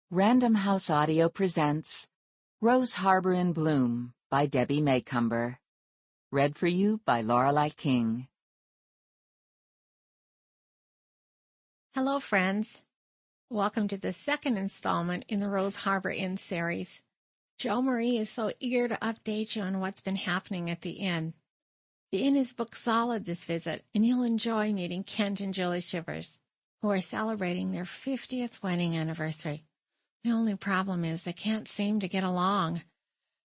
Random House Audio presents Rose Harbor in Bloom by Debbie Macomber. Read for you by Lorelei King. Hello, friends. Welcome to the second installment in the Rose Harbor Inn series. Jo Marie is so eager to update you on what's been happening at the inn. The inn is booked solid this visit, and you'll enjoy meeting Kent and Julie Shivers, who are celebrating their 50th wedding anniversary. The only problem is they can't seem to get along.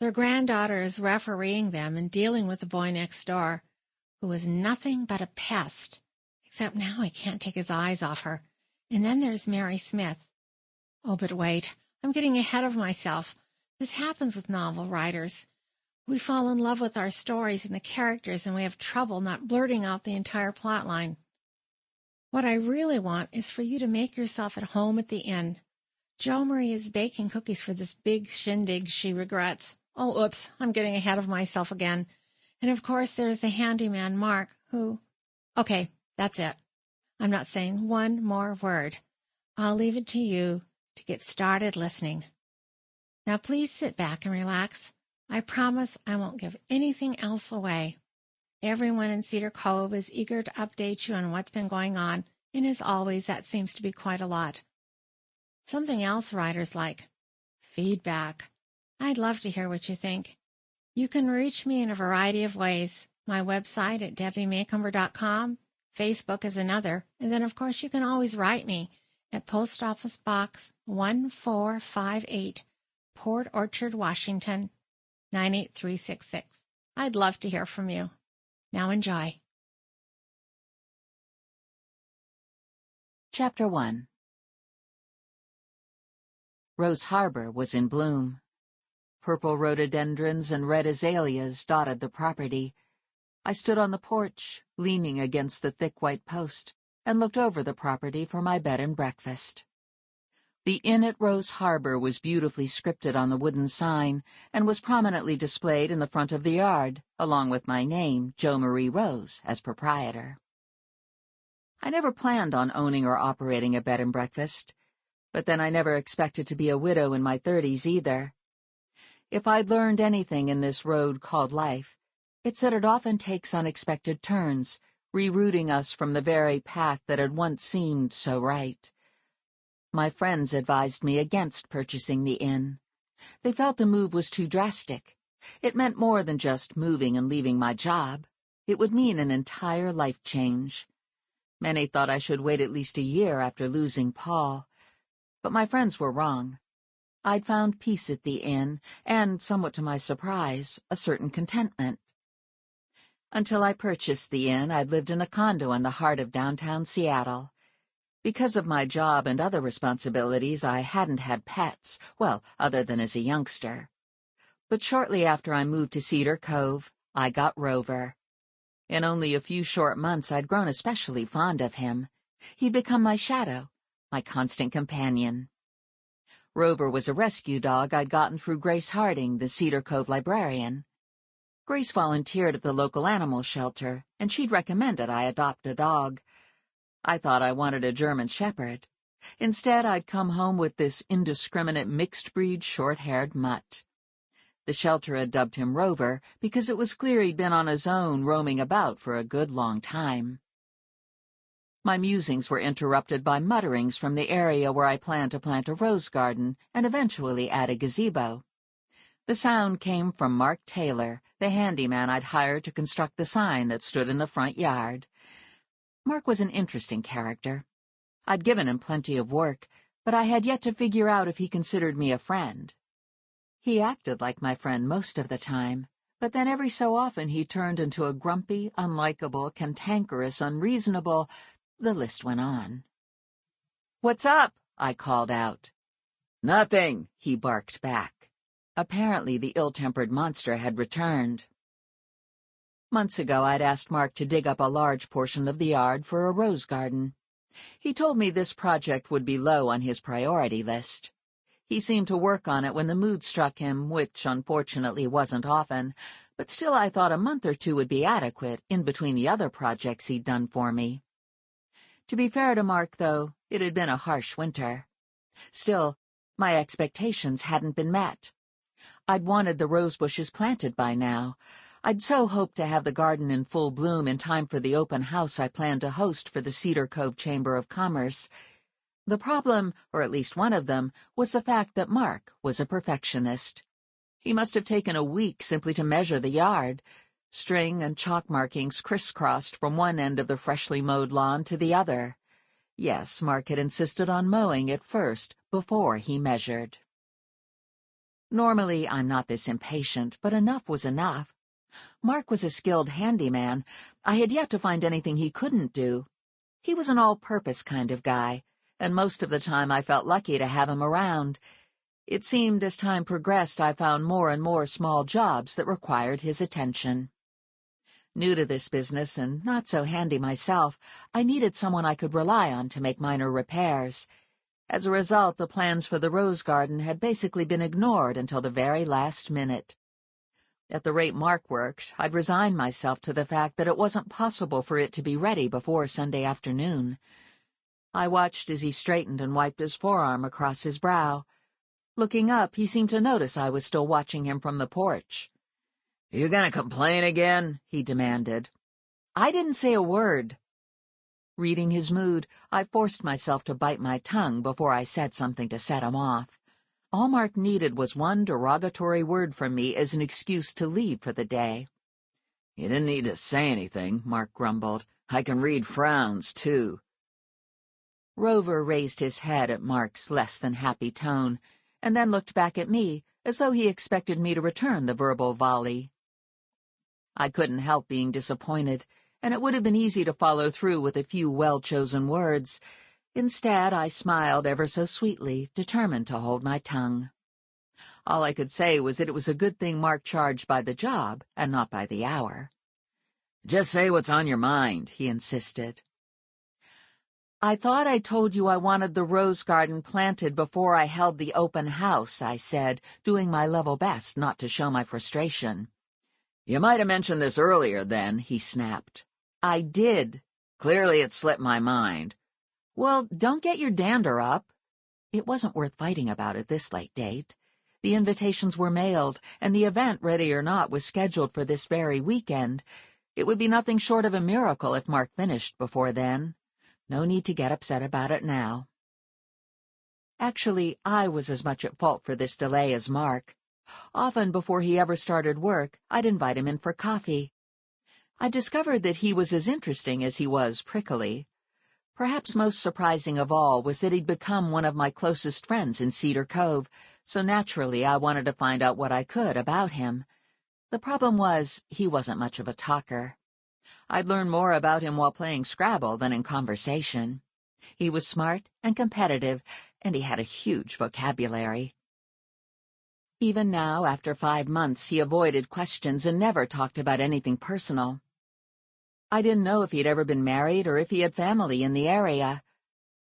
Their granddaughter is refereeing them and dealing with the boy next door, who is nothing but a pest, except now he can't take his eyes off her. And then there's Mary Smith. Oh, but wait, I'm getting ahead of myself. This happens with novel writers. We fall in love with our stories and the characters, and we have trouble not blurting out the entire plot line. What I really want is for you to make yourself at home at the inn. Jo Marie is baking cookies for this big shindig she regrets. Oh, oops, I'm getting ahead of myself again. And of course there's the handyman, Mark, who... Okay, that's it. I'm not saying one more word. I'll leave it to you to get started listening. Now please sit back and relax. I promise I won't give anything else away. Everyone in Cedar Cove is eager to update you on what's been going on, and as always, that seems to be quite a lot. Something else writers like: feedback. I'd love to hear what you think. You can reach me in a variety of ways. My website at debbiemacomber.com, Facebook is another, and then of course you can always write me at Post Office Box 1458, Port Orchard, Washington, 98366. I'd love to hear from you. Now enjoy. Chapter 1. Rose Harbor was in bloom. Purple rhododendrons and red azaleas dotted the property. I stood on the porch, leaning against the thick white post, and looked over the property for my bed and breakfast. The inn at Rose Harbor was beautifully scripted on the wooden sign, and was prominently displayed in the front of the yard, along with my name, Jo Marie Rose, as proprietor. I never planned on owning or operating a bed and breakfast, but then I never expected to be a widow in my 30s either. If I'd learned anything in this road called life, it's that it often takes unexpected turns, rerouting us from the very path that had once seemed so right. My friends advised me against purchasing the inn. They felt the move was too drastic. It meant more than just moving and leaving my job. It would mean an entire life change. Many thought I should wait at least a year after losing Paul. But my friends were wrong. I'd found peace at the inn, and, somewhat to my surprise, a certain contentment. Until I purchased the inn, I'd lived in a condo in the heart of downtown Seattle. Because of my job and other responsibilities, I hadn't had pets, well, other than as a youngster. But shortly after I moved to Cedar Cove, I got Rover. In only a few short months, I'd grown especially fond of him. He'd become my shadow, my constant companion. Rover was a rescue dog I'd gotten through Grace Harding, the Cedar Cove librarian. Grace volunteered at the local animal shelter, and she'd recommended I adopt a dog. I thought I wanted a German Shepherd. Instead, I'd come home with this indiscriminate mixed-breed short-haired mutt. The shelter had dubbed him Rover because it was clear he'd been on his own, roaming about for a good long time. My musings were interrupted by mutterings from the area where I planned to plant a rose garden and eventually add a gazebo. The sound came from Mark Taylor, the handyman I'd hired to construct the sign that stood in the front yard. Mark was an interesting character. I'd given him plenty of work, but I had yet to figure out if he considered me a friend. He acted like my friend most of the time, but then every so often he turned into a grumpy, unlikable, cantankerous, unreasonable... The list went on. "What's up?" I called out. "Nothing," he barked back. Apparently the ill-tempered monster had returned. Months ago I'd asked Mark to dig up a large portion of the yard for a rose garden. He told me this project would be low on his priority list. He seemed to work on it when the mood struck him, which unfortunately wasn't often, but still I thought a month or two would be adequate in between the other projects he'd done for me. To be fair to Mark, though, it had been a harsh winter. Still, My expectations hadn't been met. I'd wanted the rose bushes planted by now. I'd so hoped to have the garden in full bloom in time for the open house I planned to host for the Cedar Cove Chamber of Commerce. The problem, or at least one of them, was the fact that Mark was a perfectionist. He must have taken a week simply to measure the yard. String and chalk markings crisscrossed from one end of the freshly mowed lawn to the other. Yes, Mark had insisted on mowing it first, before he measured. Normally, I'm not this impatient, but enough was enough. Mark was a skilled handyman. I had yet to find anything he couldn't do. He was an all-purpose kind of guy, and most of the time I felt lucky to have him around. It seemed as time progressed I found more and more small jobs that required his attention. New to this business and not so handy myself, I needed someone I could rely on to make minor repairs. As a result, the plans for the rose garden had basically been ignored until the very last minute. At the rate Mark worked, I'd resigned myself to the fact that it wasn't possible for it to be ready before Sunday afternoon. I watched as he straightened and wiped his forearm across his brow. Looking up, he seemed to notice I was still watching him from the porch. "You gonna complain again?" he demanded. I didn't say a word. Reading his mood, I forced myself to bite my tongue before I said something to set him off. All Mark needed was one derogatory word from me as an excuse to leave for the day. "You didn't need to say anything," Mark grumbled. "I can read frowns, too." Rover raised his head at Mark's less-than-happy tone, and then looked back at me, as though he expected me to return the verbal volley. I couldn't help being disappointed, and it would have been easy to follow through with a few well-chosen words. Instead, I smiled ever so sweetly, determined to hold my tongue. All I could say was that it was a good thing Mark charged by the job and not by the hour. "Just say what's on your mind," he insisted. "I thought I told you I wanted the rose garden planted before I held the open house," I said, doing my level best not to show my frustration. "You might have mentioned this earlier, then," he snapped. "I did. Clearly it slipped my mind." "Well, don't get your dander up." It wasn't worth fighting about at this late date. The invitations were mailed, and the event, ready or not, was scheduled for this very weekend. It would be nothing short of a miracle if Mark finished before then. No need to get upset about it now. Actually, I was as much at fault for this delay as Mark. Often before he ever started work, I'd invite him in for coffee. I discovered that he was as interesting as he was prickly. Perhaps most surprising of all was that he'd become one of my closest friends in Cedar Cove, so naturally I wanted to find out what I could about him. The problem was, he wasn't much of a talker. I'd learned more about him while playing Scrabble than in conversation. He was smart and competitive, and he had a huge vocabulary. Even now, after 5 months, he avoided questions and never talked about anything personal. I didn't know if he'd ever been married or if he had family in the area.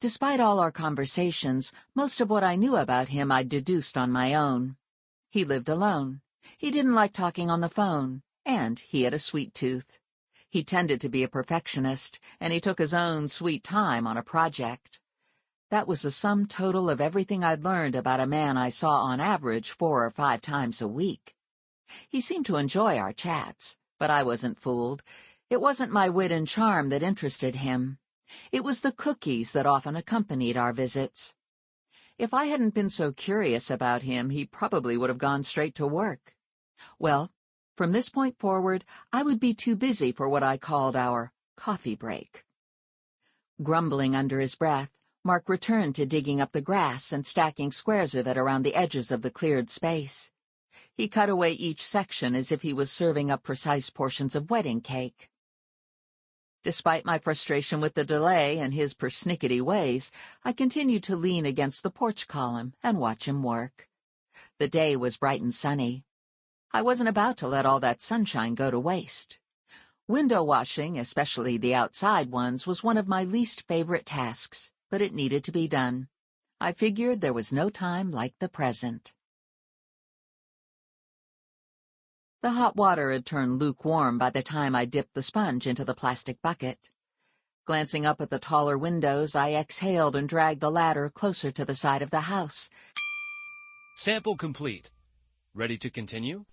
Despite all our conversations, most of what I knew about him I'd deduced on my own. He lived alone. He didn't like talking on the phone, and he had a sweet tooth. He tended to be a perfectionist, and he took his own sweet time on a project. That was the sum total of everything I'd learned about a man I saw on average 4 or 5 times a week. He seemed to enjoy our chats, but I wasn't fooled. It wasn't my wit and charm that interested him. It was the cookies that often accompanied our visits. If I hadn't been so curious about him, he probably would have gone straight to work. Well, from this point forward, I would be too busy for what I called our coffee break. Grumbling under his breath, Mark returned to digging up the grass and stacking squares of it around the edges of the cleared space. He cut away each section as if he was serving up precise portions of wedding cake. Despite my frustration with the delay and his persnickety ways, I continued to lean against the porch column and watch him work. The day was bright and sunny. I wasn't about to let all that sunshine go to waste. Window washing, especially the outside ones, was one of my least favorite tasks, but it needed to be done. I figured there was no time like the present. The hot water had turned lukewarm by the time I dipped the sponge into the plastic bucket. Glancing up at the taller windows, I exhaled and dragged the ladder closer to the side of the house. Sample complete. Ready to continue?